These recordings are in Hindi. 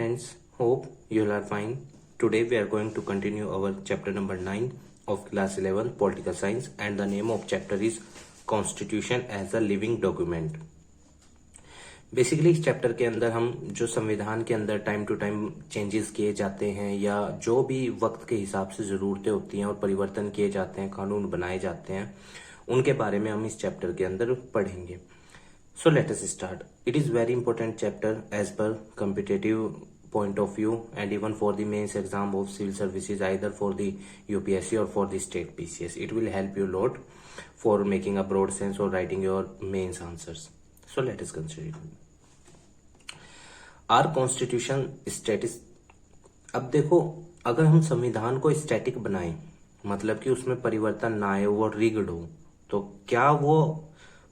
friends, hope you all are fine. Today we are going to continue our chapter number 9 of class 11 political science, and the name of chapter is Constitution as a living document. Basically इस चैप्टर के अंदर हम जो संविधान के अंदर टाइम टू टाइम चेंजेस किए जाते हैं या जो भी वक्त के हिसाब से ज़रूरतें होती हैं और परिवर्तन किए जाते हैं, कानून बनाए जाते हैं, उनके बारे में हम इस चैप्टर के अंदर पढ़ेंगे. So let us start. It is very important chapter as per competitive point of view and even for the mains exam of civil services, either for the UPSC or for the state PCS. It will help you a lot for making a broad sense or writing your mains answers. So let us consider it. Our constitution status. अब देखो, अगर हम संविधान को स्टैटिक बनाएं, मतलब कि उसमें परिवर्तन ना आए, वो रिग्ड हो, तो क्या वो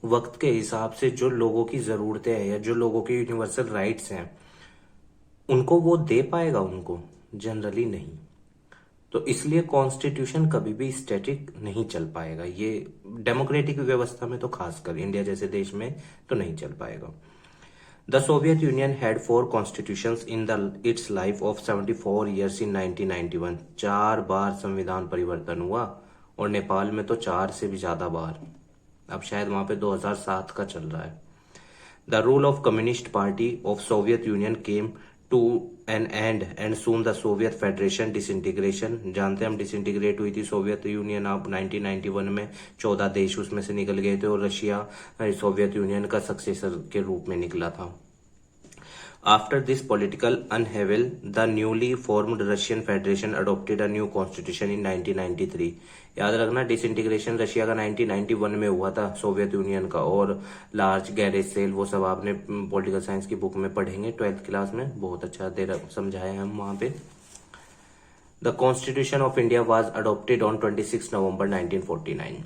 वक्त के हिसाब से जो लोगों की जरूरतें हैं या जो लोगों के यूनिवर्सल राइट्स हैं उनको वो दे पाएगा? उनको जनरली नहीं. तो इसलिए कॉन्स्टिट्यूशन कभी भी स्टैटिक नहीं चल पाएगा. ये डेमोक्रेटिक व्यवस्था में तो खासकर इंडिया जैसे देश में तो नहीं चल पाएगा. The Soviet union had 4 constitutions in the it's life of 74 years in 1991. 4 बार संविधान परिवर्तन हुआ और नेपाल में तो 4 से भी ज्यादा बार. अब शायद वहां पे 2007 का चल रहा है. The rule of Communist Party of Soviet Union came to an end and soon the Soviet Federation disintegration. जानते हैं हम, डिसइंटीग्रेट हुई थी सोवियत यूनियन. अब 1991 में 14 देश उसमें से निकल गए थे और रशिया सोवियत यूनियन का सक्सेसर के रूप में निकला था. After this political upheaval, the newly formed Russian Federation adopted a new constitution in 1993. याद रखना, डिसइंटीग्रेशन रशिया का 1991 में हुआ था सोवियत यूनियन का, और लार्ज गैरेज सेल वो सब आपने पॉलिटिकल साइंस की बुक में पढ़ेंगे 12th क्लास में. बहुत अच्छा देर समझाए हम वहां पे. The constitution of India was adopted on 26 नवंबर 1949.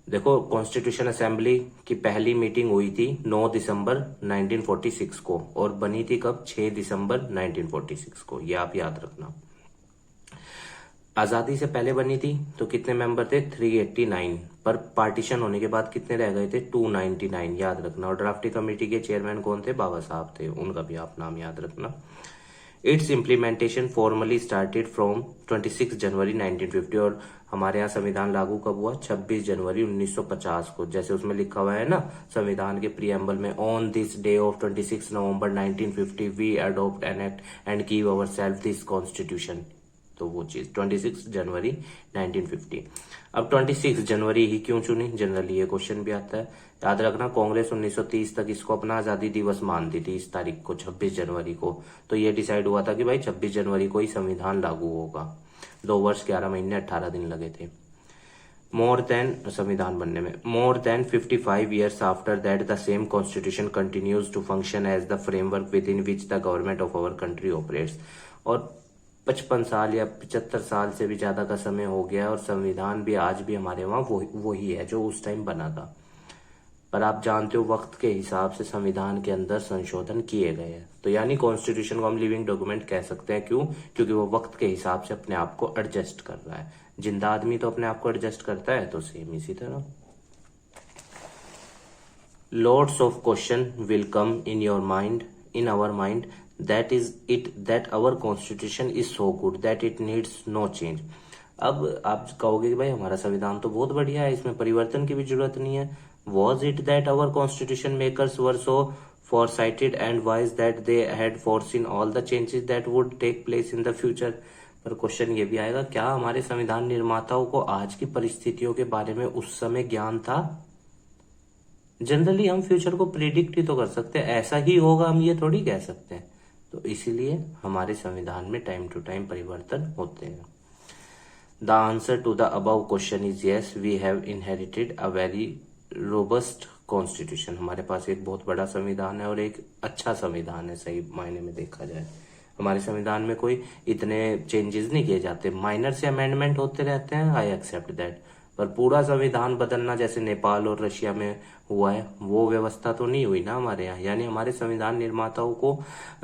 देखो, कॉन्स्टिट्यूशन असेंबली की पहली मीटिंग हुई थी 9 दिसंबर 1946 को और बनी थी कब? 6 दिसंबर 1946 को. ये आप याद रखना. आजादी से पहले बनी थी तो कितने मेंबर थे? 389. पर पार्टीशन होने के बाद कितने रह गए थे? 299. याद रखना. और ड्राफ्टिंग कमेटी के चेयरमैन कौन थे? बाबा साहब थे. उनका भी आप नाम याद रखना. It's implementation formally started from 26 जनवरी 1950. और हमारे यहाँ संविधान लागू कब हुआ? 26 जनवरी 1950 को. जैसे उसमें लिखा हुआ है ना संविधान के प्रीएम्बल में, on this day of 26 November 1950 we adopt an act and give our self this constitution. तो वो चीज 26 जनवरी 1950. अब 26 जनवरी ही क्यों चुनी? जनरली ये क्वेश्चन भी आता है. याद रखना, कांग्रेस 1930 तक इसको अपना आजादी दिवस मानती थी, इस तारीख को 26 जनवरी को. तो ये डिसाइड हुआ था कि भाई 26 जनवरी को ही संविधान लागू होगा. 2 वर्ष 11 महीने 18 दिन लगे थे संविधान बनने में. More than 55 years after that the same constitution continues to function as the framework within which the government of our country operates. और 55 साल या 75 साल से भी ज्यादा का समय हो गया और संविधान भी आज भी हमारे वहां वही है जो उस टाइम बना था. पर आप जानते हो वक्त के हिसाब से संविधान के अंदर संशोधन किए गए हैं. तो यानी कॉन्स्टिट्यूशन को हम लिविंग डॉक्यूमेंट कह सकते हैं. क्यों? क्योंकि वो वक्त के हिसाब से अपने आप को एडजस्ट कर रहा है. जिंदा आदमी तो अपने आप को एडजस्ट करता है, तो सेम इसी तरह. Lots of question will come in your mind, in our mind, that is it that our constitution is so good that it needs no change. अब आप कहोगे कि भाई हमारा संविधान तो बहुत बढ़िया है, इसमें परिवर्तन की भी जरूरत नहीं है. Was it that our constitution makers were so foresighted and wise that they had foreseen all the changes that would take place in the future? पर क्वेश्चन ये भी आएगा, क्या हमारे संविधान निर्माताओं को आज की परिस्थितियों के बारे में उस समय ज्ञान था? जनरली हम फ्यूचर को प्रिडिक्ट ही तो कर सकते हैं, ऐसा ही होगा हम ये थोड़ी कह सकते हैं. तो इसीलिए हमारे संविधान में टाइम टू टाइम परिवर्तन होते हैं. The answer to the above question is yes, we have inherited a very robust constitution. हमारे पास एक बहुत बड़ा संविधान है और एक अच्छा संविधान है. सही मायने में देखा जाए हमारे संविधान में कोई इतने चेंजेस नहीं किए जाते, माइनर से अमेंडमेंट होते रहते हैं. I accept that. पर पूरा संविधान बदलना जैसे नेपाल और रशिया में हुआ है, वो व्यवस्था तो नहीं हुई ना हमारे यहाँ. यानी हमारे संविधान निर्माताओं को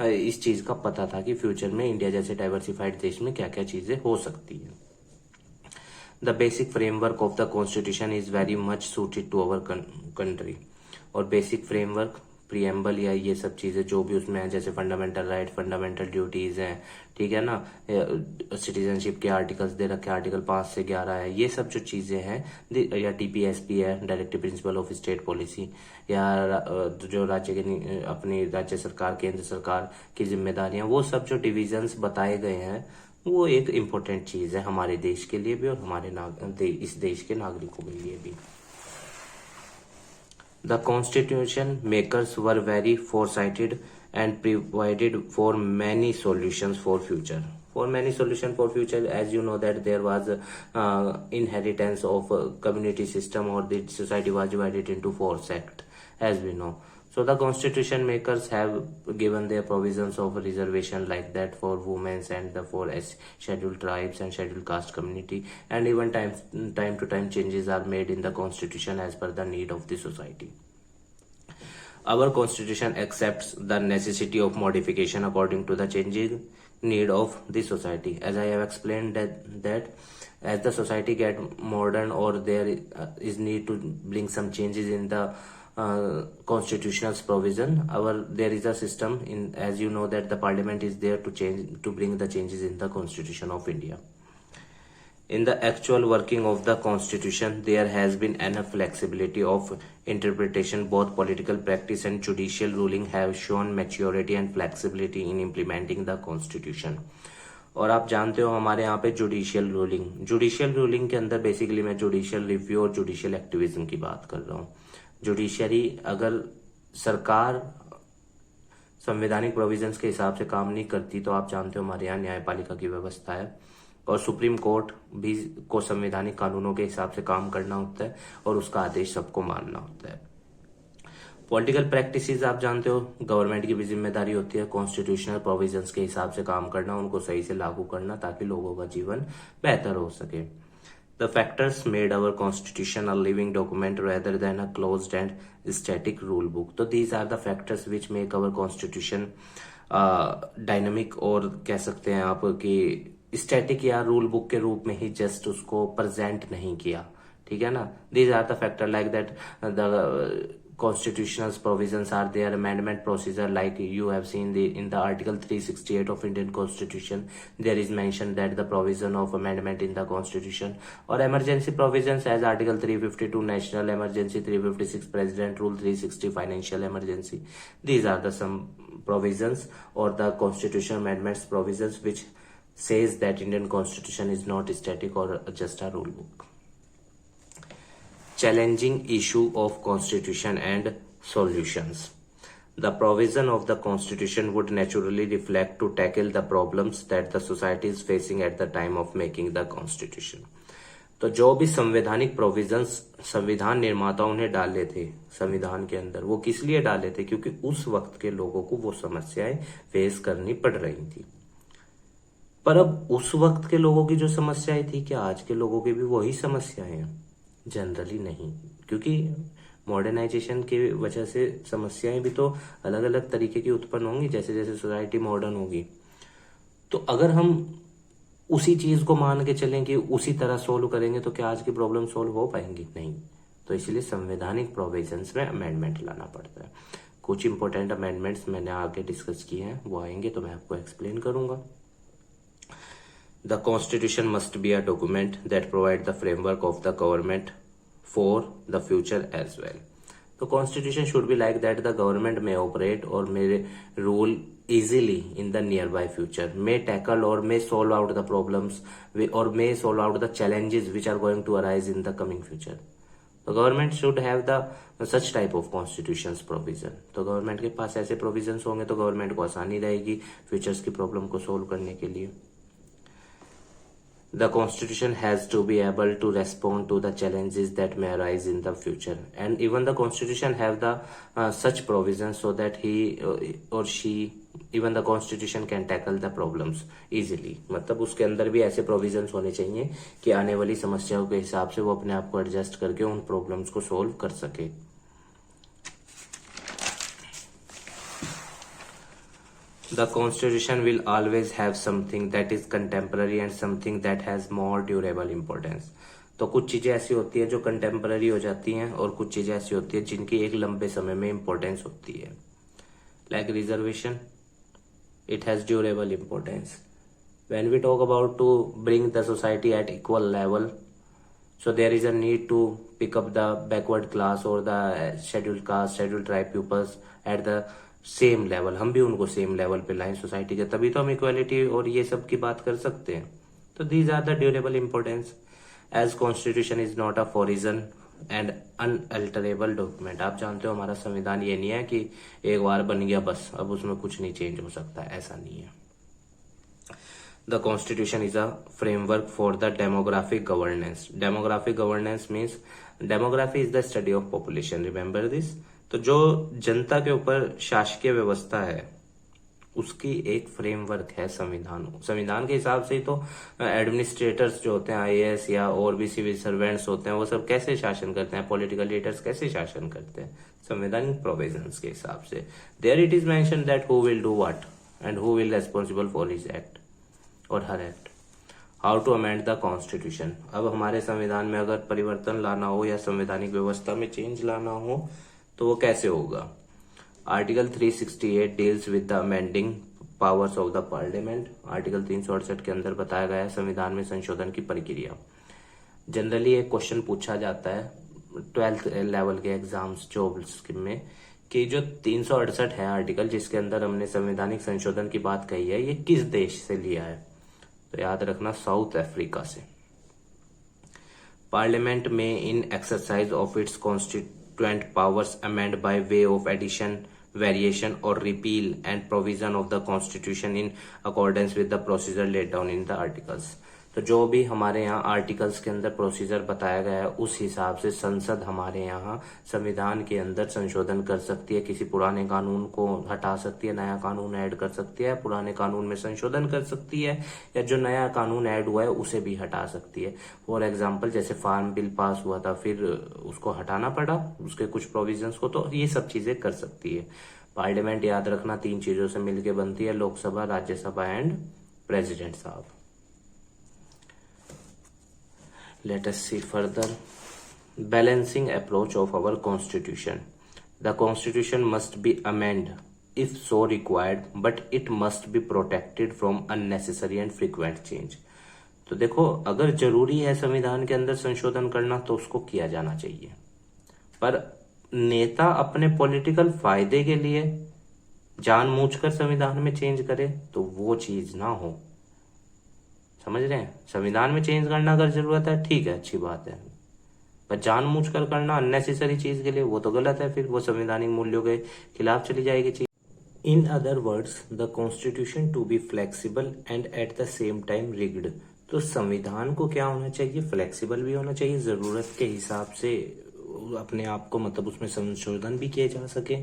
इस चीज का पता था कि फ्यूचर में इंडिया जैसे डाइवर्सिफाइड देश में क्या क्या चीजें हो सकती है. The basic framework of the constitution is very much suited to our country. और बेसिक फ्रेमवर्क प्रीएम्बल या ये सब चीज़ें जो भी उसमें है, जैसे फंडामेंटल राइट, फंडामेंटल ड्यूटीज़ हैं, ठीक है ना, सिटीजनशिप के आर्टिकल्स दे रखे, आर्टिकल 5 से 11 है, ये सब जो चीज़ें हैं, या टीपीएसपी है, directive principle of state policy, या जो राज्य के अपनी राज्य सरकार, केंद्र सरकार की जिम्मेदारियां, वो सब जो डिविजन्स बताए गए हैं, वो एक इम्पोर्टेंट चीज़ है हमारे देश के लिए भी और हमारे इस देश के नागरिकों के लिए भी। The constitution makers were very foresighted and provided for many solutions for future. For many solutions for future, as you know that there was inheritance of a community system, or the society was divided into 4 sects, as we know. So the constitution makers have given their provisions of reservation like that for women and for scheduled tribes and scheduled caste community, and even time to time changes are made in the constitution as per the need of the society. Our constitution accepts the necessity of modification according to the changing need of the society. As I have explained that as the society get modern, or there is need to bring some changes in the constitutional provision, there is a system in, as you know that the parliament is there to bring the changes in the constitution of India. In the actual working of the constitution, there has been enough flexibility of interpretation. Both political practice and judicial ruling have shown maturity and flexibility in implementing the constitution. और आप जानते हो हमारे यहाँ पे जुडिशियल रूलिंग के अंदर बेसिकली मैं जुडिशियल रिव्यू और जुडिशियल एक्टिविज्म की बात कर रहा हूँ। जुडिशरी, अगर सरकार संवैधानिक प्रोविजंस के हिसाब से काम नहीं करती तो आप जानते हो हमारे यहाँ न्यायपालिका की व्यवस्था है, और सुप्रीम कोर्ट भी को संवैधानिक कानूनों के हिसाब से काम करना होता है और उसका आदेश सबको मानना होता है। पॉलिटिकल प्रैक्टिसेस आप जानते हो गवर्नमेंट की भी जिम्मेदारी होती है कॉन्स्टिट्यूशनल प्रोविजंस के हिसाब से काम करना, उनको सही से लागू करना ताकि लोगों का जीवन बेहतर हो सके। The factors made our constitution a living document rather than a closed and static rule book. So these are the factors which make our constitution dynamic, और कह सकते हैं आप कि स्टैटिक या रूल बुक के रूप में ही जस्ट उसको प्रेजेंट नहीं किया, ठीक है ना। These are the factor like that the constitutional provisions are there, amendment procedure like you have seen in the article 368 of Indian Constitution there is mentioned that the provision of amendment in the constitution, or emergency provisions as article 352 national emergency, 356 president rule, 360 financial emergency. These are the some provisions or the constitutional amendments provisions which says that Indian Constitution is not static or just a rule book. Challenging issue of constitution and solutions. The provision of the constitution would naturally reflect to tackle the problems that the society is facing at the time of making the constitution. तो जो भी संवैधानिक प्रोविजंस संविधान निर्माताओं ने डाले थे संविधान के अंदर, वो किस लिए डाले थे? क्योंकि उस वक्त के लोगों को वो समस्याएं फेस करनी पड़ रही थी। पर अब उस वक्त के लोगों की जो समस्याएं थी, क्या आज के लोगों की भी वही समस्याएं हैं? जनरली नहीं, क्योंकि मॉडर्नाइजेशन की वजह से समस्याएं भी तो अलग अलग तरीके की उत्पन्न होंगी जैसे जैसे सोसाइटी मॉडर्न होगी। तो अगर हम उसी चीज को मान के चलेंगे, उसी तरह सोल्व करेंगे, तो क्या आज की प्रॉब्लम सोल्व हो पाएंगी? नहीं। तो इसलिए संवैधानिक प्रोविजंस में अमेंडमेंट लाना पड़ता है। कुछ इंपॉर्टेंट अमेंडमेंट्स मैंने आगे डिस्कस किए हैं, वो आएंगे तो मैं आपको एक्सप्लेन करूंगा। The Constitution must be a document that provides the framework of the government for the future as well. The Constitution should be like that the government may operate or may rule easily in the nearby future, may tackle or may solve out the problems or may solve out the challenges which are going to arise in the coming future. The government should have the such type of constitutions provision. तो गवर्नमेंट के पास ऐसे प्रोविजंस होंगे तो गवर्नमेंट को आसानी रहेगी फ्यूचर्स की प्रॉब्लम को सोल्व करने के लिए। The constitution has to be able to respond to the challenges that may arise in the future, and even the constitution have the such provisions so that he or she, even the constitution can tackle the problems easily. मतलब उसके अंदर भी ऐसे provisions होने चाहिए कि आने वाली समस्याओं के हिसाब से वो अपने आप को एडजस्ट करके उन प्रॉब्लम्स को सोल्व कर सके। The constitution will always have something that is contemporary and something that has more durable importance. तो कुछ चीजें ऐसी होती है जो कंटेम्पररी हो जाती हैं और कुछ चीजें ऐसी होती है जिनकी एक लंबे समय में इंपॉर्टेंस होती है। Like reservation, it has durable importance. When we talk about to bring the society at equal level, so there is a need to pick up the backward class or the scheduled caste, scheduled tribe pupils at the same level. हम भी उनको same level पे लाएं सोसाइटी के, तभी तो हम इक्वालिटी और ये सब की बात कर सकते हैं। तो these are the durable importance. As constitution is not a foreign and unalterable document. आप जानते हो हमारा संविधान ये नहीं है कि एक बार बन गया बस अब उसमें कुछ नहीं चेंज हो सकता, ऐसा नहीं है। The constitution is a framework for the demographic governance. Demographic governance means demography is the study of population, remember this. तो जो जनता के ऊपर शासकीय व्यवस्था है उसकी एक फ्रेमवर्क है संविधान। संविधान के हिसाब से ही तो एडमिनिस्ट्रेटर्स जो होते हैं, आईएएस या और भी सिविल सर्वेंट्स होते हैं, वो सब कैसे शासन करते हैं, पॉलिटिकल लीडर्स कैसे शासन करते हैं, संवैधानिक प्रोविजंस के हिसाब से। There it is mention that who will do what and who will responsible for his act or her act. How to amend the constitution. अब हमारे संविधान में अगर परिवर्तन लाना हो या संवैधानिक व्यवस्था में चेंज लाना हो तो वो कैसे होगा। Article 368 deals with the amending powers of the parliament. Article 368 के अंदर बताया गया है संविधान में संशोधन की प्रक्रिया। जनरली एक क्वेश्चन पूछा जाता है 12th लेवल के एग्जाम्स जॉब्स में कि जो 368 है आर्टिकल जिसके अंदर हमने संवैधानिक संशोधन की बात कही है, ये किस देश से लिया है। तो याद रखना साउथ अफ्रीका से। पार्लियामेंट में in exercise of its constituent powers amend by way of addition, variation or repeal and provision of the constitution in accordance with the procedure laid down in the articles। तो जो भी हमारे यहाँ आर्टिकल्स के अंदर प्रोसीजर बताया गया है उस हिसाब से संसद हमारे यहाँ संविधान के अंदर संशोधन कर सकती है। किसी पुराने कानून को हटा सकती है, नया कानून ऐड कर सकती है, पुराने कानून में संशोधन कर सकती है, या जो नया कानून ऐड हुआ है उसे भी हटा सकती है। फॉर एग्जाम्पल जैसे फार्म बिल पास हुआ था, फिर उसको हटाना पड़ा उसके कुछ प्रोविजंस को, तो ये सब चीजें कर सकती है। पार्लियामेंट याद रखना 3 चीजों से मिलकर बनती है, लोकसभा, राज्यसभा एंड प्रेसिडेंट साहब। Let us see further. Balancing approach of our constitution. The constitution must be amended if so required, but it must be protected from unnecessary and frequent change. तो देखो अगर जरूरी है संविधान के अंदर संशोधन करना तो उसको किया जाना चाहिए, पर नेता अपने पॉलिटिकल फायदे के लिए जानबूझकर संविधान में चेंज करे तो वो चीज ना हो। समझ रहे हैं। संविधान में चेंज करना अगर जरूरत है ठीक है, अच्छी बात है, पर जानबूझकर करना अननेसेसरी चीज के लिए वो तो गलत है, फिर वो संवैधानिक मूल्यों के खिलाफ चली जाएगी चीज। In other words the constitution to be flexible and at the same time rigid. तो संविधान को क्या होना चाहिए, फ्लेक्सिबल भी होना चाहिए, जरूरत के हिसाब से अपने आप को मतलब उसमें संशोधन भी किए जा सके,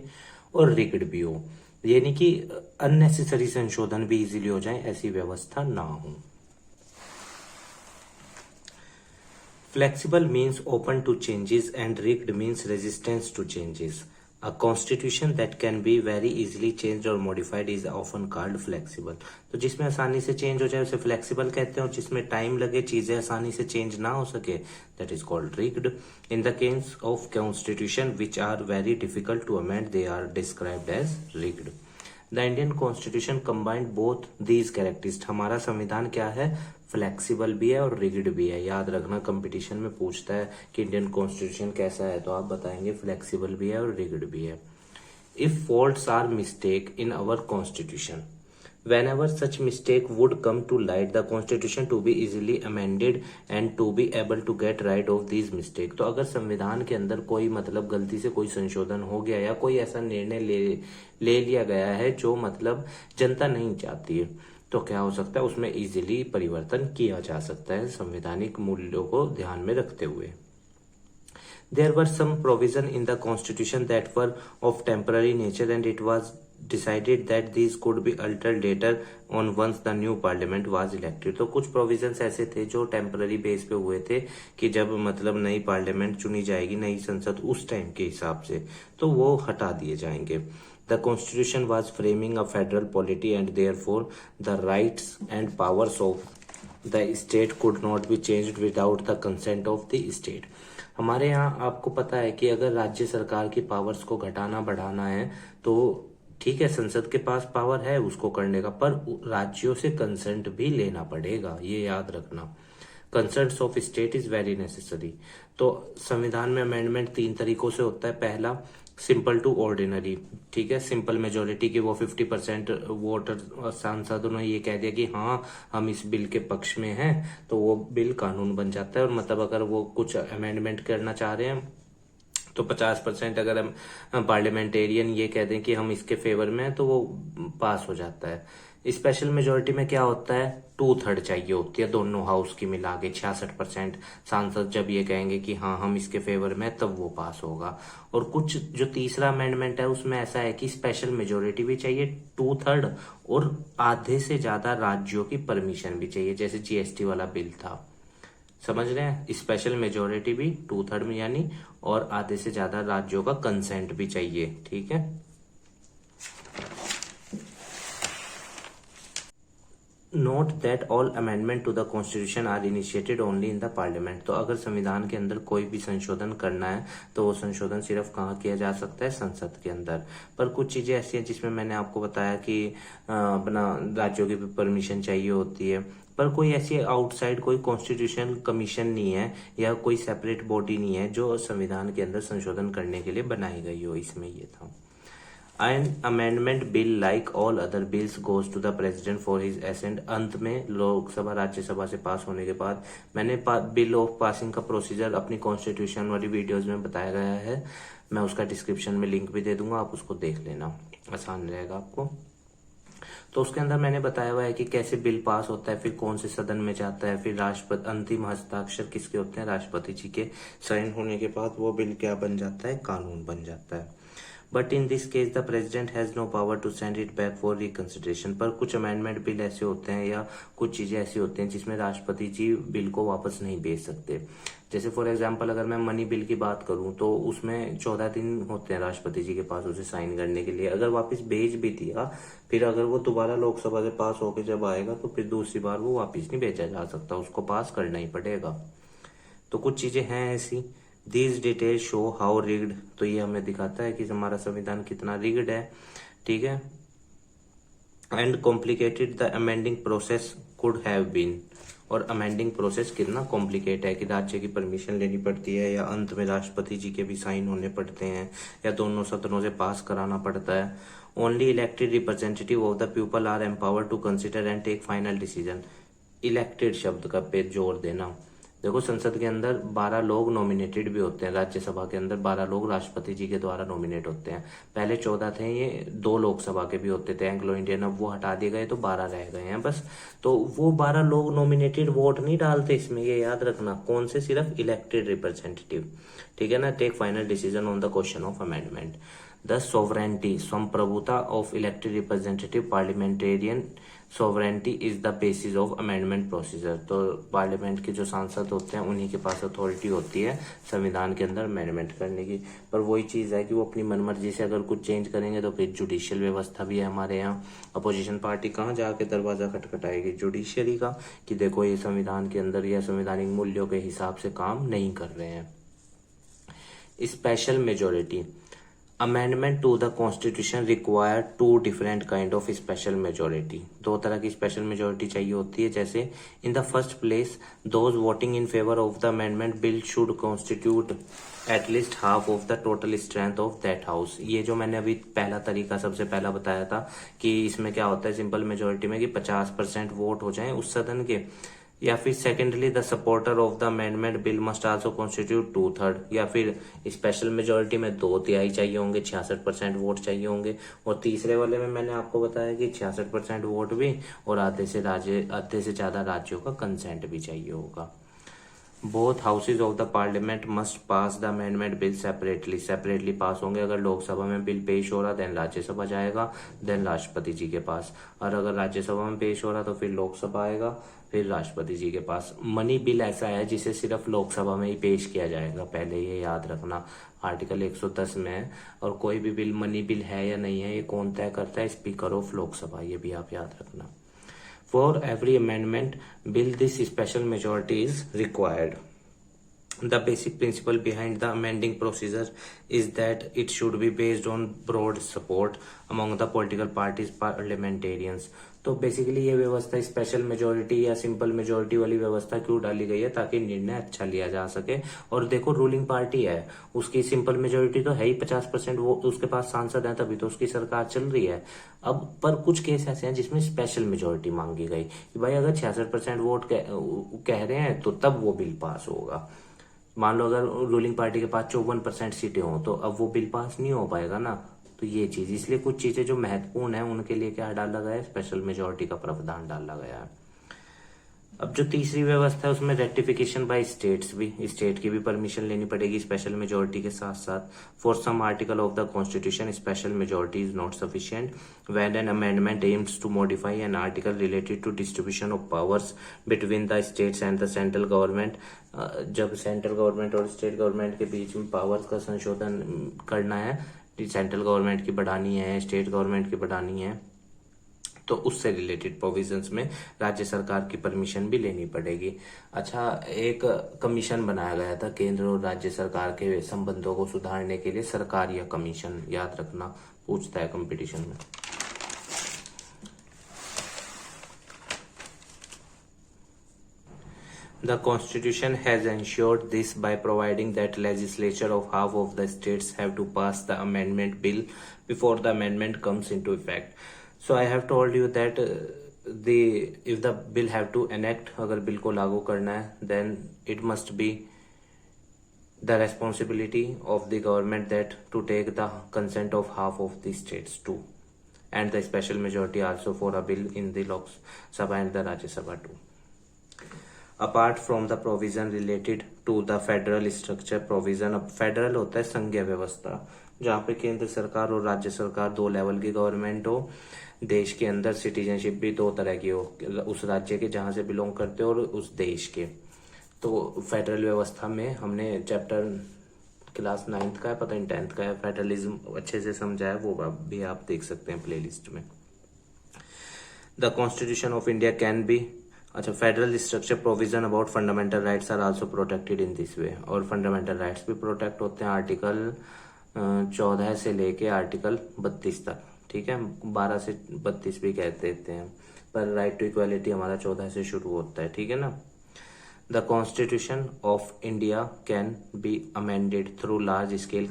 और रिग्ड भी हो, यानी कि अननेसेसरी संशोधन भी इजीली हो जाए, ऐसी व्यवस्था ना हो। Flexible means open to changes and rigged means resistance to changes. A constitution that can be very easily changed or modified is often called flexible. तो जिसमें आसानी से चेंज हो जाए उसे फ्लेक्सिबल कहते हैं, और जिसमें टाइम लगे, चीजें आसानी से चेंज ना हो सके, that is called rigged. In the case of constitution which are very difficult to amend, they are described as rigged. The Indian Constitution combined both these characteristics. हमारा संविधान क्या है, फ्लेक्सिबल भी है और रिगिड भी है। याद रखना कंपटीशन में पूछता है कि इंडियन कॉन्स्टिट्यूशन कैसा है, तो आप बताएंगे फ्लेक्सिबल भी है और रिगिड भी है। If faults are mistake in our constitution, whenever such mistake would come to light, the constitution to be easily amended and to be able to get right of these mistake। तो अगर संविधान के अंदर कोई मतलब गलती से कोई संशोधन हो गया या कोई ऐसा निर्णय ले लिया गया है जो मतलब जनता नहीं चाहती है, तो क्या हो सकता है, उसमें इजीली परिवर्तन किया जा सकता है संवैधानिक मूल्यों को ध्यान में रखते हुए। There were some provision in the constitution that were of temporary nature and it was decided that these could be altered later on once the new parliament was elected। तो कुछ प्रोविजंस ऐसे थे जो टेम्पररी बेस पे हुए थे कि जब मतलब नई पार्लियामेंट चुनी जाएगी, नई संसद उस टाइम के हिसाब से, तो वो हटा दिए जाएंगे। The constitution was framing a federal polity and therefore the rights and powers of the state could not be changed without the consent of the state. हमारे यहाँ आपको पता है कि अगर राज्य सरकार की पावर्स को घटाना बढ़ाना है तो ठीक है, संसद के पास पावर है उसको करने का, पर राज्यों से कंसेंट भी लेना पड़ेगा, ये याद रखना। Consent of state is very necessary. तो संविधान में अमेंडमेंट 3 तरीकों से होता है। पहला, सिंपल टू ऑर्डिनरी, ठीक है, सिंपल मेजोरिटी की वो 50% वोटर सांसदों ने ये कह दिया कि हाँ हम इस बिल के पक्ष में हैं, तो वो बिल कानून बन जाता है। और मतलब अगर वो कुछ अमेंडमेंट करना चाह रहे हैं तो 50% अगर हम पार्लियामेंटेरियन ये कह दें कि हम इसके फेवर में हैं तो वो पास हो जाता है। स्पेशल मेजोरिटी में क्या होता है, 2/3 चाहिए होती है दोनों हाउस की मिला के। 66% सांसद जब ये कहेंगे कि हाँ हम इसके फेवर में, तब वो पास होगा। और कुछ जो तीसरा अमेंडमेंट है उसमें ऐसा है कि स्पेशल मेजोरिटी भी चाहिए 2/3 और आधे से ज्यादा राज्यों की परमिशन भी चाहिए, जैसे जीएसटी वाला बिल था। समझ रहे हैं, स्पेशल मेजोरिटी भी 2/3 में यानी, और आधे से ज्यादा राज्यों का कंसेंट भी चाहिए, ठीक है। Note that all amendment to the constitution are initiated only in the parliament. तो अगर संविधान के अंदर कोई भी संशोधन करना है तो वो संशोधन सिर्फ कहाँ किया जा सकता है, संसद के अंदर। पर कुछ चीजें ऐसी हैं जिसमें मैंने आपको बताया कि अपना राज्यों की परमिशन चाहिए होती है, पर कोई ऐसी आउटसाइड कोई कॉन्स्टिट्यूशनल कमीशन नहीं है या कोई सेपरेट बॉडी नहीं है जो संविधान के अंदर संशोधन करने के लिए बनाई गई हो। इसमें ये था, An amendment bill like all other bills goes to the president for his assent। अंत में लोकसभा राज्यसभा से पास होने के बाद, मैंने बिल ऑफ पासिंग का प्रोसीजर अपनी कॉन्स्टिट्यूशन वाली वीडियोस में बताया गया है, मैं उसका डिस्क्रिप्शन में लिंक भी दे दूंगा, आप उसको देख लेना, आसान रहेगा आपको। तो उसके अंदर मैंने बताया हुआ है कि कैसे बिल पास होता है, फिर कौन से सदन में जाता है, फिर राष्ट्रपति, अंतिम हस्ताक्षर किसके होते हैं, राष्ट्रपति जी के। साइन होने के बाद वो बिल क्या बन जाता है, कानून बन जाता है। But in this case the president has no power to send it back for reconsideration. पर कुछ अमेंडमेंट बिल ऐसे होते हैं या कुछ चीजें ऐसी होती हैं जिसमें राष्ट्रपति जी बिल को वापस नहीं भेज सकते। जैसे फॉर एग्जांपल अगर मैं मनी बिल की बात करूं तो उसमें 14 दिन होते हैं राष्ट्रपति जी के पास उसे साइन करने के लिए। अगर वापस भेज भी दिया, फिर अगर वो दोबारा लोकसभा से पास होकर जब आएगा तो फिर दूसरी बार वो वापस नहीं भेजा जा सकता, उसको पास करना ही पड़ेगा। तो कुछ चीजें हैं ऐसी। These detail show how rigged, तो ये हमें दिखाता है कि हमारा संविधान कितना रिग्ड है, ठीक है। And complicated the amending process could have been, और अमेंडिंग प्रोसेस कितना कॉम्प्लिकेट है कि राज्य की परमिशन लेनी पड़ती है या अंत में राष्ट्रपति जी के भी साइन होने पड़ते हैं या दोनों सदनों से पास कराना पड़ता है। Only elected representative of the people are empowered to consider and take final decision. Elected शब्द का पे जोर देना। देखो संसद के अंदर 12 लोग नॉमिनेटेड भी होते हैं, राज्यसभा के अंदर 12 लोग राष्ट्रपति जी के द्वारा नॉमिनेट होते हैं। पहले 14 थे, ये 2 लोकसभा के भी होते थे एंग्लो इंडियन, अब वो हटा दिए गए तो 12 रह गए हैं बस। तो वो 12 लोग नॉमिनेटेड वोट नहीं डालते इसमें, ये याद रखना। कौन से, सिर्फ इलेक्टेड रिप्रेजेंटेटिव, ठीक है ना। Take final decision on the question of amendment. The sovereignty, संप्रभुता of elected representative parliamentarian sovereignty is the basis of amendment procedure. तो पार्लियामेंट के जो सांसद होते हैं उन्हीं के पास अथॉरिटी होती है संविधान के अंदर अमेंडमेंट करने की। पर वही चीज है कि वो अपनी मनमर्जी से अगर कुछ चेंज करेंगे तो फिर जुडिशियल व्यवस्था भी है हमारे यहाँ। अपोजिशन पार्टी कहाँ जाके दरवाजा खटखटाएगी, जुडिशियरी का, कि देखो ये संविधान के अंदर या संवैधानिक मूल्यों के हिसाब से काम नहीं कर रहे हैं। Special majority, amendment to the constitution require 2 different kind of special majority. 2 तरह की स्पेशल मेजोरिटी चाहिए होती है। जैसे in the first place those voting in favour of the amendment bill should constitute at least half of the total strength of that house. ये जो मैंने अभी पहला तरीका सबसे पहला बताया था कि इसमें क्या होता है सिंपल मेजोरिटी में कि 50% वोट हो जाए उस सदन के, या फिर secondly the supporter of the amendment bill must also constitute 2/3, या फिर स्पेशल मेजोरिटी में 2/3 चाहिए होंगे, 66% वोट चाहिए होंगे। और तीसरे वाले में मैंने आपको बताया कि 66% वोट भी और आधे से ज्यादा राज्यों का कंसेंट भी चाहिए होगा। Both houses of the parliament must pass the amendment bill separately pass होंगे। अगर लोकसभा में बिल पेश हो रहा देन राज्यसभा जाएगा, देन राष्ट्रपति जी के पास, और अगर राज्यसभा में पेश हो रहा तो फिर लोकसभा आएगा, फिर राष्ट्रपति जी के पास। मनी बिल ऐसा है जिसे सिर्फ लोकसभा में ही पेश किया जाएगा, पहले ये याद रखना, आर्टिकल 110 में है। और कोई भी बिल मनी बिल है या नहीं है ये कौन तय करता है, स्पीकर ऑफ लोकसभा, ये भी आप याद रखना। For every amendment bill, this special majority is required. The basic principle behind the amending procedure is that it should be based on broad support among the political parties parliamentarians. तो बेसिकली ये व्यवस्था स्पेशल मेजोरिटी या सिंपल मेजोरिटी वाली व्यवस्था क्यों डाली गई है, ताकि निर्णय अच्छा लिया जा सके। और देखो रूलिंग पार्टी है, उसकी सिंपल मेजोरिटी तो है ही 50%, वो उसके पास सांसद है, तभी तो उसकी सरकार चल रही है। अब पर कुछ केस ऐसे हैं जिसमें स्पेशल मेजोरिटी मांगी गई कि भाई अगर 66% वोट कह रहे हैं तो तब वो बिल पास होगा। मान लो अगर रूलिंग पार्टी के पास 54% सीटें हो तो अब वो बिल पास नहीं हो पाएगा ना। तो ये चीज, इसलिए कुछ चीजें जो महत्वपूर्ण है उनके लिए क्या डाला गया है, स्पेशल मेजोरिटी का प्रावधान डाला गया है। अब जो तीसरी व्यवस्था है उसमें रेटिफिकेशन बाय स्टेट्स, भी स्टेट की भी परमिशन लेनी पड़ेगी स्पेशल मेजोरिटी के साथ साथ। For some article of the constitution special majority is not sufficient when an amendment aims to modify an article related to distribution of powers between the states and the central government. जब सेंट्रल गवर्नमेंट और स्टेट गवर्नमेंट के बीच में पावर्स का संशोधन करना है, सेंट्रल गवर्नमेंट की बढ़ानी है, स्टेट गवर्नमेंट की बढ़ानी है, तो उससे रिलेटेड प्रोविजंस में राज्य सरकार की परमिशन भी लेनी पड़ेगी। अच्छा, एक कमीशन बनाया गया था केंद्र और राज्य सरकार के संबंधों को सुधारने के लिए, सरकार या कमीशन, याद रखना पूछता है कंपटीशन में। The Constitution has ensured this by providing that legislature of half of the states have to pass the amendment bill before the amendment comes into effect. So I have told you that if the bill have to enact, अगर बिल को लागू करना है, then it must be the responsibility of the government that to take the consent of half of the states too, and the special majority also for a bill in the Lok Sabha and the Rajya Sabha too. Apart from the provision related to the federal structure provision, अब फेडरल होता है संघीय व्यवस्था, जहाँ पे केंद्र सरकार और राज्य सरकार दो लेवल की गवर्नमेंट हो। देश के अंदर सिटीजनशिप भी दो तरह की हो, उस राज्य के जहाँ से बिलोंग करते हो और उस देश के। तो फेडरल व्यवस्था में हमने चैप्टर क्लास 9th का है, पता नहीं 10th का है, फेडरलिज्म अच्छे से समझा है, वो भी आप देख सकते हैं प्लेलिस्ट में। The constitution of India can be, अच्छा, federal structure provision about fundamental rights are also protected in this way, और फंडामेंटल राइट्स भी प्रोटेक्ट होते हैं आर्टिकल 14 से लेके आर्टिकल 32 तक, ठीक है, 12 से 32 भी कह देते हैं, पर राइट टू इक्वालिटी हमारा 14 से शुरू होता है, ठीक है ना। The constitution of India can be amended through large scale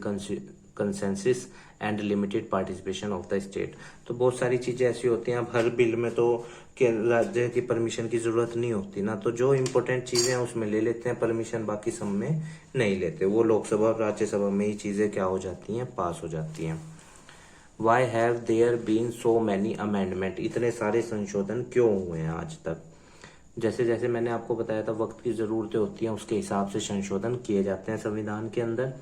consensus and limited participation of the state. तो बहुत सारी चीजें ऐसी होती हैं, अब हर बिल में तो राज्य की परमिशन की जरूरत नहीं होती ना, तो जो इम्पोर्टेंट चीजें हैं उसमें ले लेते हैं परमिशन, बाकी सब में नहीं लेते। वो लोकसभा और राज्यसभा में ही चीजें क्या हो जाती हैं, पास हो जाती हैं। Why have there been so many amendment, इतने सारे संशोधन क्यों हुए हैं आज तक। जैसे जैसे मैंने आपको बताया था, वक्त की जरूरतें होती हैं, उसके हिसाब से संशोधन किए जाते हैं संविधान के अंदर।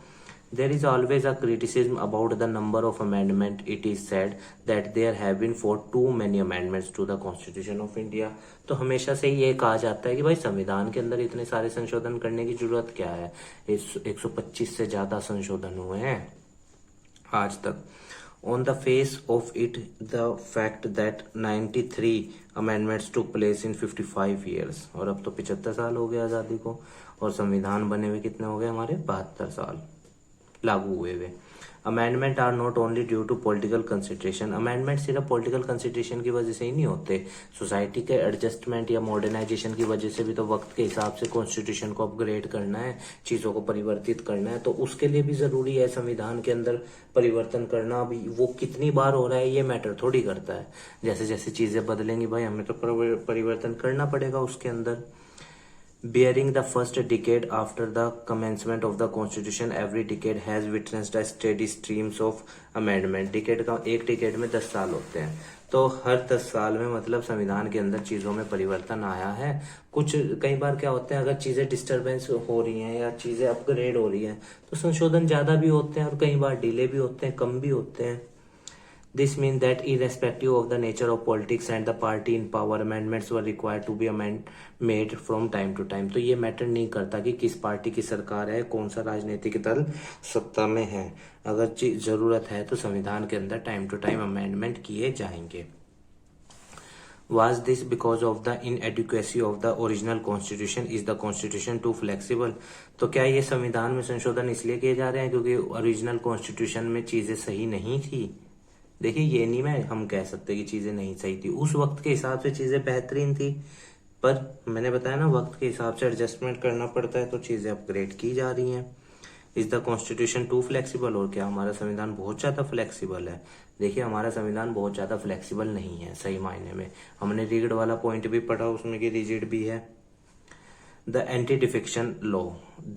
There is always a criticism about the number of amendments. It is said that there have been for too many amendments to the Constitution of India. तो हमेशा से ये कहा जाता है कि भाई संविधान के अंदर इतने सारे संशोधन करने की जरूरत क्या है। 125 से ज्यादा संशोधन हुए हैं आज तक। On the face of it, the fact that 93 amendments took place in 55 years, और अब तो 75 साल हो गए आजादी को, और संविधान बने हुए कितने हो गए हमारे, 72 साल लागू हुए हुए। Amendment are not only due to political consideration, amendment सिर्फ पॉलिटिकल कंसिडरेशन की वजह से ही नहीं होते, सोसाइटी के एडजस्टमेंट या मॉडर्नाइजेशन की वजह से भी। तो वक्त के हिसाब से कॉन्स्टिट्यूशन को अपग्रेड करना है, चीजों को परिवर्तित करना है, तो उसके लिए भी जरूरी है संविधान के अंदर परिवर्तन करना। अभी वो कितनी बार हो रहा है ये मैटर थोड़ी करता है, जैसे जैसे चीजें बदलेंगी भाई हमें तो परिवर्तन करना पड़ेगा उसके अंदर। Bearing the first decade after the commencement of the Constitution, every decade has witnessed a steady streams of amendment. Decade का एक डिकेड में 10 साल होते हैं, तो हर 10 साल में मतलब संविधान के अंदर चीजों में परिवर्तन आया है। कुछ कई बार क्या होते हैं, अगर चीजें डिस्टरबेंस हो रही हैं या चीजें अपग्रेड हो रही हैं तो संशोधन ज्यादा भी होते हैं, और कई बार डिले भी होते हैं, कम भी होते हैं। This means that irrespective of the nature of politics and the party in power, amendments were required to be made from time to time. तो ये मैटर नहीं करता कि किस पार्टी की सरकार है, कौन सा राजनीतिक दल सत्ता में है, अगर जरूरत है तो संविधान के अंदर टाइम टू टाइम अमेंडमेंट किए जाएंगे। Was this because of the inadequacy of the original constitution? Is the constitution too flexible? तो क्या ये संविधान में संशोधन इसलिए किए जा रहे हैं क्योंकि ओरिजिनल कॉन्स्टिट्यूशन में चीजें सही नहीं थी? देखिए, ये नहीं मैं हम कह सकते कि चीजें नहीं सही थी, उस वक्त के हिसाब से चीजें बेहतरीन थी, पर मैंने बताया ना, वक्त के हिसाब से एडजस्टमेंट करना पड़ता है, तो चीजें अपग्रेड की जा रही हैं। Is the constitution too flexible? और क्या हमारा संविधान बहुत ज्यादा फ्लेक्सिबल है? देखिए, हमारा संविधान बहुत ज्यादा फ्लेक्सिबल नहीं है सही मायने में। हमने रिगिड वाला पॉइंट भी पढ़ा उसमें कि रिजिड भी है। द एंटी डिफेक्शन लॉ,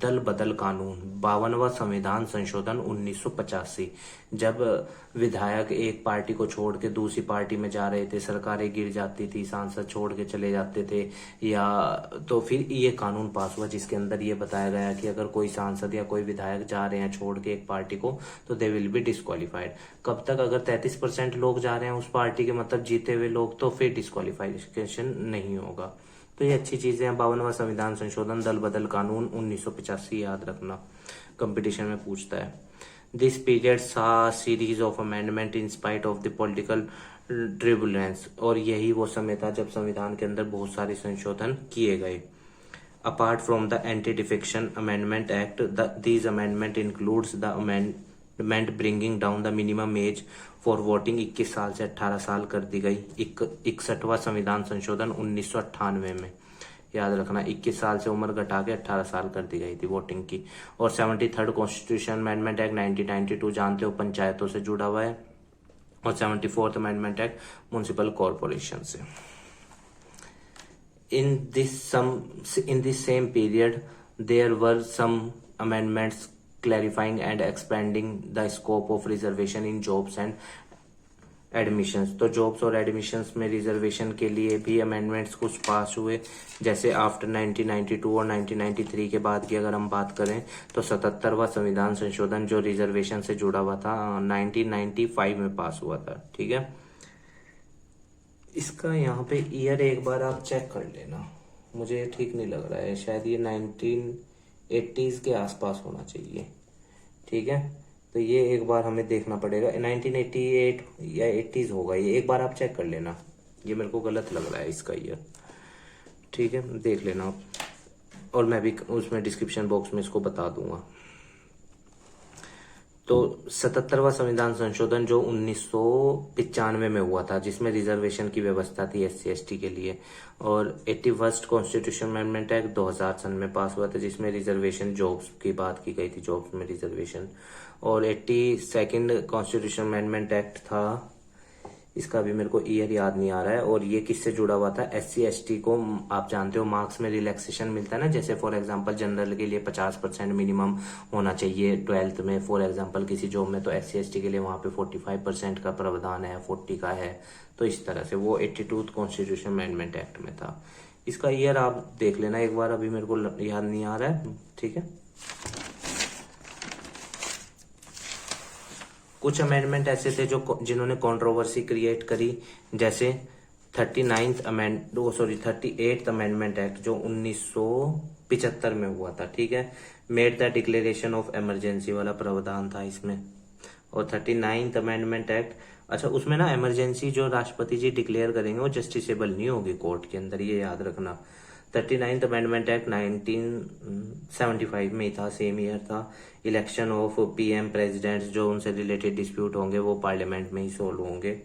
दल बदल कानून, 52वां संविधान संशोधन 1985। जब विधायक एक पार्टी को छोड़ के दूसरी पार्टी में जा रहे थे, सरकारें गिर जाती थी, सांसद छोड़ के चले जाते थे, या तो फिर ये कानून पास हुआ जिसके अंदर ये बताया गया कि अगर कोई सांसद या कोई विधायक जा रहे हैं छोड़ के एक पार्टी को, तो दे विल बी डिस्क्वालिफाइड। कब तक? अगर 33% लोग जा रहे हैं उस पार्टी के, मतलब जीते हुए लोग, तो फिर डिस्क्वालिफिकेशन नहीं होगा। तो ये अच्छी चीजें हैं। 52वां संविधान संशोधन, दल बदल कानून 1985, याद रखना, कंपटीशन में पूछता है। This period saw series of amendment in spite of the political turbulence, और यही वो समय था जब संविधान के अंदर बहुत सारे संशोधन किए गए। Apart from the anti defection amendment act, these amendment includes the amendment bringing down the minimum age for voting 21 साल से 18 साल कर दी गई। 61वां संविधान संशोधन 1998 में, याद रखना, 21 साल से उम्र घटा के 18 साल कर दी गई थी वोटिंग की। और 73rd कॉन्स्टिट्यूशन अमेंडमेंट एक्ट 1992, जानते हो, पंचायतों से जुड़ा हुआ है। और 74th amendment act municipal corporation से। In this same period, there were some amendments clarifying and expanding the scope of reservation in jobs and admissions। तो जॉब्स और एडमिशंस में रिजर्वेशन के लिए भी अमेंडमेंट्स कुछ पास हुए। जैसे आफ्टर 1992 और 1993 के बाद की अगर हम बात करें, तो 77वां संविधान संशोधन जो रिजर्वेशन से जुड़ा हुआ था 1995 में पास हुआ था। ठीक है, इसका यहाँ पे ईयर एक बार आप चेक कर लेना, मुझे ठीक नहीं लग रहा है, शायद ये 1980s के आसपास होना चाहिए। ठीक है, तो ये एक बार हमें देखना पड़ेगा, 1988 या 80s होगा ये, एक बार आप चेक कर लेना, ये मेरे को गलत लग रहा है इसका ईयर। ठीक है, देख लेना आप, और मैं भी उसमें डिस्क्रिप्शन बॉक्स में इसको बता दूंगा। तो 77वां संविधान संशोधन जो 1995 में हुआ था, जिसमें रिजर्वेशन की व्यवस्था थी SC/ST के लिए। और 81st कॉन्स्टिट्यूशन अमेंडमेंट एक्ट 2000 सन में पास हुआ था, जिसमें रिजर्वेशन जॉब्स की बात की गई थी, जॉब्स में रिजर्वेशन। और 82nd कॉन्स्टिट्यूशन अमेंडमेंट एक्ट था, इसका भी मेरे को ईयर याद नहीं आ रहा है। और ये किससे जुड़ा हुआ था? SC/ST को, आप जानते हो, मार्क्स में रिलैक्सेशन मिलता है ना, जैसे फॉर एग्जांपल जनरल के लिए 50% मिनिमम होना चाहिए 12th में, फॉर एग्जांपल किसी जॉब में, तो SC/ST के लिए वहां पे 45% का प्रावधान है, 40 का है। तो इस तरह से वो 82th कॉन्स्टिट्यूशन अमेंडमेंट एक्ट में था। इसका ईयर आप देख लेना एक बार, अभी मेरे को याद नहीं आ रहा है। ठीक है, कुछ अमेंडमेंट ऐसे थे जो जिन्होंने कंट्रोवर्सी क्रिएट करी, जैसे 38th अमेंडमेंट एक्ट जो 1975 में हुआ था। ठीक है, made the declaration of emergency वाला प्रावधान था इसमें। और 39th अमेंडमेंट एक्ट, अच्छा, उसमें ना इमरजेंसी जो राष्ट्रपति जी डिक्लेयर करेंगे वो जस्टिसेबल नहीं होगी कोर्ट के अंदर, ये याद रखना। 39th अमेंडमेंट एक्ट 1975 में ही था, सेम ईयर था। इलेक्शन ऑफ PM प्रेसिडेंट्स, जो उनसे रिलेटेड डिस्प्यूट होंगे वो पार्लियामेंट में ही सोल्व होंगे।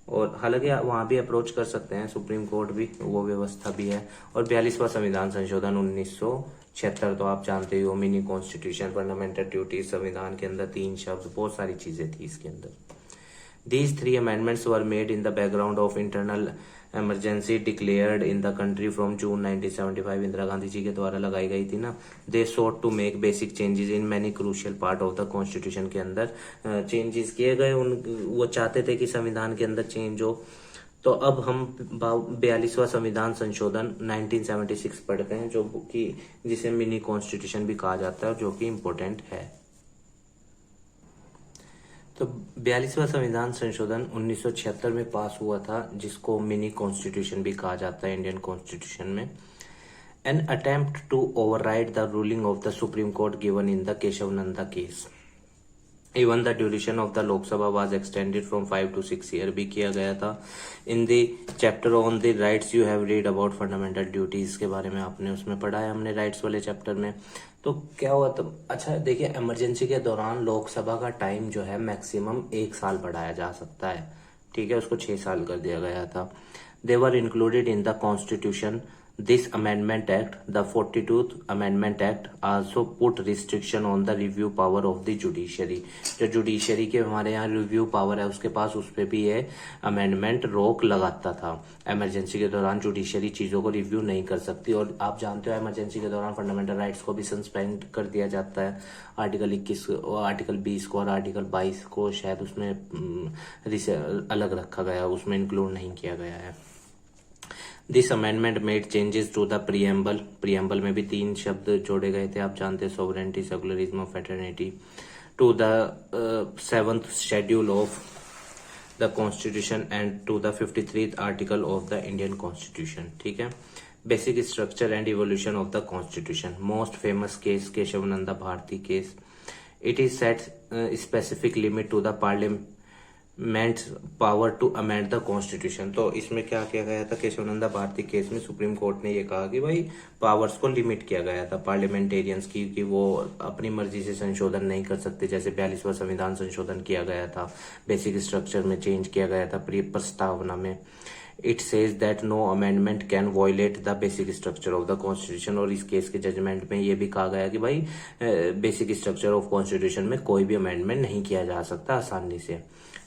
और हालांकि वहां भी अप्रोच कर सकते हैं, सुप्रीम कोर्ट भी, वो व्यवस्था भी है। और 42वां संविधान संशोधन 1976, तो आप जानते हो, मिनी कॉन्स्टिट्यूशन, फंडामेंटल ड्यूटी, संविधान के अंदर 3 शब्द, बहुत सारी चीजें थी इसके अंदर। These 3 amendments were made in the background of internal emergency declared in the country from June 1975। Indira Gandhi ji के द्वारा लगाई गई थी ना। They sought to make basic changes in many crucial part of the constitution। के अंदर चेंजेस किए गए, वो चाहते थे कि संविधान के अंदर चेंज हो। तो अब हम 42वां संविधान संशोधन 1976 पढ़ते हैं, जो कि जिसे मिनी कॉन्स्टिट्यूशन भी कहा जाता है, जो कि इम्पोर्टेंट है। तो 42वां संविधान संशोधन 1976 में पास हुआ था, जिसको मिनी कॉन्स्टिट्यूशन भी कहा जाता है इंडियन कॉन्स्टिट्यूशन में। An attempt to override the ruling of the supreme court given in the Kesavananda case. Even the duration of the Lok Sabha was extended from 5 to 6 year भी किया गया था। In the chapter on the rights you have read about fundamental duties के बारे में आपने उसमें पढ़ा है हमने राइट्स वाले चैप्टर में। तो क्या हुआ तो अच्छा देखिए, इमरजेंसी के दौरान लोकसभा का टाइम जो है मैक्सिमम 1 साल बढ़ाया जा सकता है, ठीक है, उसको 6 साल कर दिया गया था। They were included in the constitution this amendment act the 42th amendment act also put restriction on the review power of the judiciary. जो जुडिशरी के हमारे यहाँ रिव्यू पावर है उसके पास, उस पर भी ये अमेंडमेंट रोक लगाता था। इमरजेंसी के दौरान जुडिशरी चीजों को रिव्यू नहीं कर सकती, और आप जानते हो इमरजेंसी के दौरान फंडामेंटल राइट्स को भी सस्पेंड कर दिया जाता है। आर्टिकल 21, आर्टिकल 20 को और आर्टिकल 22 को शायद उसमें अलग रखा गया, उसमें इंक्लूड नहीं किया गया है। This amendment made changes to the preamble. Preamble में भी 3 शब्द जोड़े गए थे, आप जानते हैं, सोवरेनिटी, सेकुलरिज्म और fraternity. To the 7th schedule of the constitution and to the 53rd article of the Indian constitution, ठीक है। Basic structure and evolution of the constitution. Most famous case Kesavananda Bharati case. It is set specific limit to the parliament power to amend the constitution. तो इसमें क्या किया गया था, केशवानंद भारती केस में सुप्रीम कोर्ट ने ये कहा कि भाई पावर्स को लिमिट किया गया था पार्लियामेंटेरियंस की, कि वो अपनी मर्जी से संशोधन नहीं कर सकते। जैसे 42वां संविधान संशोधन किया गया था, बेसिक स्ट्रक्चर में चेंज किया गया था प्रस्तावना में। It says that no amendment can violate the basic structure of the constitution. और इस केस के जजमेंट में ये भी कहा गया कि भाई बेसिक स्ट्रक्चर ऑफ कॉन्स्टिट्यूशन में कोई भी अमेंडमेंट नहीं किया जा सकता आसानी से।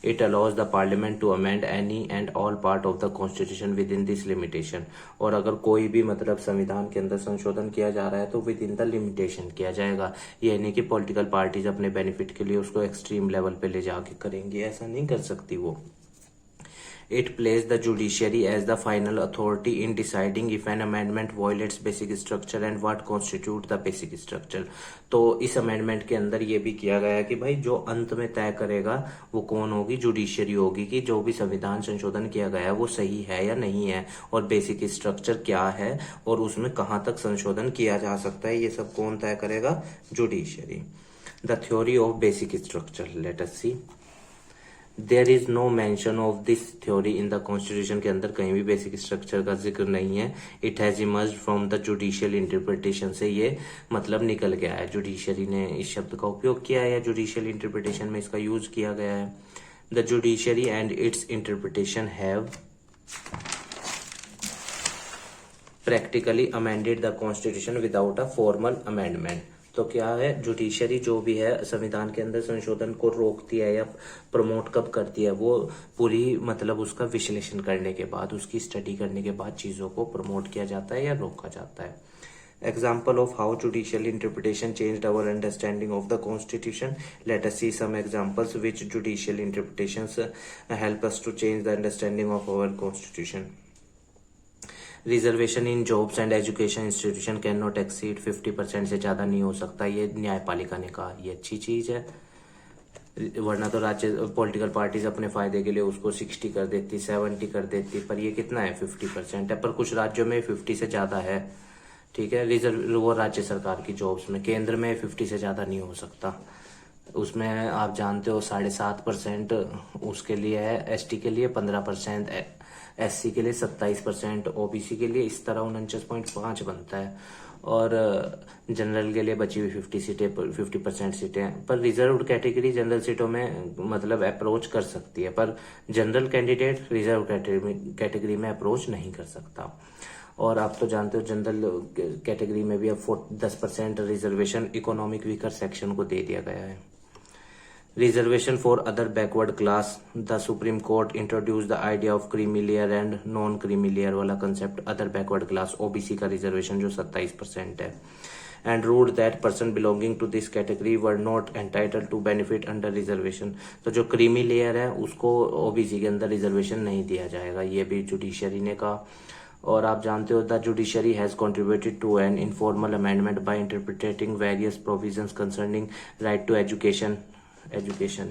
It allows the parliament to amend any and all part of the constitution within this limitation। और अगर कोई भी मतलब संविधान के अंदर संशोधन किया जा रहा है तो विद इन द लिमिटेशन किया जाएगा। ये नहीं कि पॉलिटिकल पार्टीज अपने बेनिफिट के लिए उसको एक्सट्रीम लेवल पे ले जाके करेंगी, ऐसा नहीं कर सकती वो। It places the judiciary as the final authority in deciding if an amendment violates basic structure and what constitutes the basic structure। तो इस अमेंडमेंट के अंदर ये भी किया गया कि भाई जो अंत में तय करेगा वो कौन होगी, जुडिशरी होगी, कि जो भी संविधान संशोधन किया गया है वो सही है या नहीं है, और बेसिक स्ट्रक्चर क्या है और उसमें कहाँ तक संशोधन किया जा सकता है, ये सब कौन तय करेगा, judiciary. The theory of basic structure, let us see. There is no mention of this theory in the constitution. के अंदर कहीं भी बेसिक स्ट्रक्चर का जिक्र नहीं है। It has emerge from the judicial interpretation से ये मतलब निकल गया है, जुडिशरी ने इस शब्द का उपयोग किया है या जुडिशियल इंटरप्रिटेशन में इसका यूज किया गया है। The judiciary and it's interpretation have practically amended the constitution without a formal amendment. तो क्या है, जुडिशरी जो भी है संविधान के अंदर संशोधन को रोकती है या प्रमोट कब करती है, वो पूरी मतलब उसका विश्लेषण करने के बाद, उसकी स्टडी करने के बाद चीजों को प्रमोट किया जाता है या रोका जाता है। Example of how judicial interpretation changed our understanding of the constitution. Let us see some examples which judicial interpretations help us to change the understanding of our constitution. Reservation in jobs and education institution can not exceed 50% से ज्यादा नहीं हो सकता, ये न्यायपालिका ने कहा। ये अच्छी चीज है, वरना तो राज्य पॉलिटिकल पार्टीज अपने फायदे के लिए उसको 60 कर देती, 70 कर देती, पर ये कितना है, 50% है। पर कुछ राज्यों में 50 से ज्यादा है, ठीक है, रिजर्व वो राज्य सरकार की जॉब्स में। केंद्र में 50 से ज्यादा नहीं हो सकता। उसमें आप जानते हो 7.5% उसके लिए है, एसटी के लिए 15%, एससी के लिए 27%, ओबीसी के लिए इस तरह 49.5 बनता है, और जनरल के लिए बची हुई 50% सीटें। पर रिजर्व्ड कैटेगरी जनरल सीटों में मतलब अप्रोच कर सकती है, पर जनरल कैंडिडेट रिजर्व कैटेगरी में अप्रोच नहीं कर सकता। और आप तो जानते हो जनरल कैटेगरी में भी अब 10% रिजर्वेशन इकोनॉमिक वीकर सेक्शन को दे दिया गया है। Reservation for other backward class, the supreme court introduce the idea of creamy layer and non creamy layer वाला concept. Other backward class OBC का रिजर्वेशन जो 27% है, and ruled that person belonging to this category were not entitled to benefit under reservation. तो जो क्रीमी लेयर है उसको ओबीसी के अंदर रिजर्वेशन नहीं दिया जाएगा, ये भी जुडिशरी ने कहा। और आप जानते हो the judiciary has contributed to an informal amendment by interpreting various provisions concerning right to education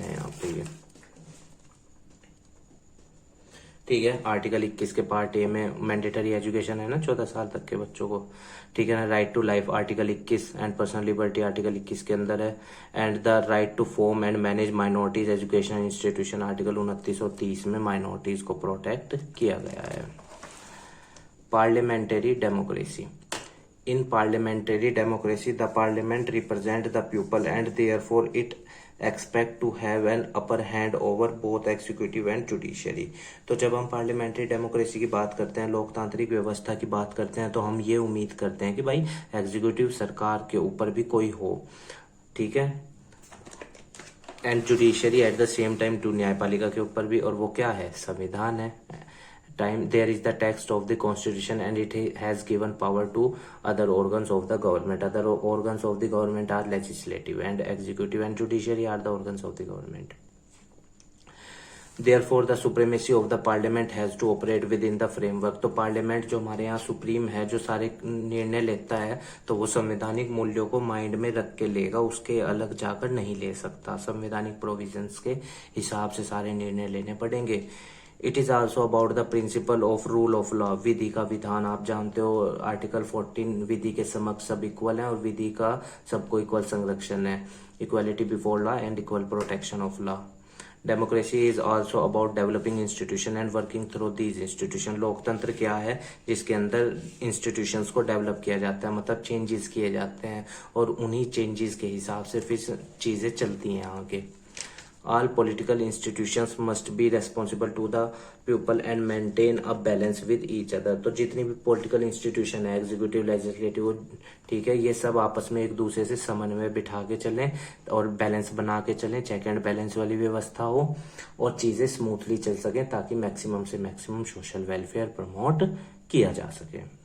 है यहाँ पे ये, ठीक है। आर्टिकल 21 के पार्ट ए में मैंडेटरी एजुकेशन है ना 14 साल तक के बच्चों को, ठीक है ना। Right to life article 21 and personal liberty article 21 के अंदर है। And the right to form and manage minorities education institution article 29 और 30 में माइनॉरिटीज को प्रोटेक्ट किया गया है। Parliamentary democracy. In parliamentary democracy, the parliament represents the people and therefore it expect to have an upper hand over both executive and judiciary। तो जब हम पार्लियामेंट्री डेमोक्रेसी की बात करते हैं, लोकतांत्रिक व्यवस्था की बात करते हैं, तो हम ये उम्मीद करते हैं कि भाई एग्जीक्यूटिव सरकार के ऊपर भी कोई हो, ठीक है, and judiciary at the same time to न्यायपालिका के ऊपर भी, और वो क्या है, संविधान है। Time there is the text of the constitution and it has given power to other organs of the government. Other organs of the government are legislative and executive and judiciary are the organs of the government. Therefore the supremacy of the parliament has to operate within the framework। तो पार्लियामेंट जो हमारे यहाँ सुप्रीम है, जो सारे निर्णय लेता है, तो वो संवैधानिक मूल्यों को माइंड में रख के लेगा, उसके अलग जाकर नहीं ले सकता। संवैधानिक प्रोविजंस के हिसाब से सारे निर्णय लेने पड़ेंगे। It is also about the principle of rule of law. विधि का विधान, आप जानते हो आर्टिकल 14, विधि के समक्ष सब इक्वल है और विधि का सबको इक्वल संरक्षण है। Equality before law and equal protection of law. Democracy is also about developing institution and working through these institution. लोकतंत्र क्या है, जिसके अंदर इंस्टीट्यूशंस को डेवलप किया जाता है, मतलब चेंजेस किए जाते हैं और उन्हीं चेंजेस के हिसाब से फिर चीजें चलती हैं आगे। All political institutions must be responsible to the people and maintain a balance with each other। तो जितनी भी पॉलिटिकल इंस्टीट्यूशन है, एग्जीक्यूटिव, लेजिस्लेटिव, ठीक है, ये सब आपस में एक दूसरे से समन्वय बिठा के चलें और बैलेंस बना के चलें, चेक एंड बैलेंस वाली व्यवस्था हो और चीजें स्मूथली चल सकें, ताकि मैक्सिमम से मैक्सिमम सोशल वेलफेयर प्रमोट किया जा सके।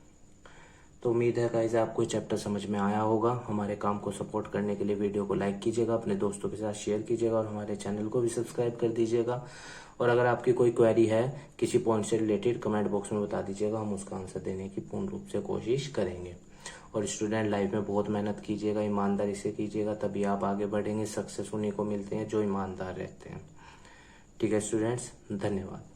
तो उम्मीद है गाइस आपको ये चैप्टर समझ में आया होगा। हमारे काम को सपोर्ट करने के लिए वीडियो को लाइक कीजिएगा, अपने दोस्तों के साथ शेयर कीजिएगा और हमारे चैनल को भी सब्सक्राइब कर दीजिएगा। और अगर आपकी कोई क्वेरी है किसी पॉइंट से रिलेटेड, कमेंट बॉक्स में बता दीजिएगा, हम उसका आंसर देने की पूर्ण रूप से कोशिश करेंगे। और स्टूडेंट लाइफ में बहुत मेहनत कीजिएगा, ईमानदारी से कीजिएगा, तभी आप आगे बढ़ेंगे। सक्सेस उन्हीं को मिलते हैं जो ईमानदार रहते हैं। ठीक है स्टूडेंट्स, धन्यवाद।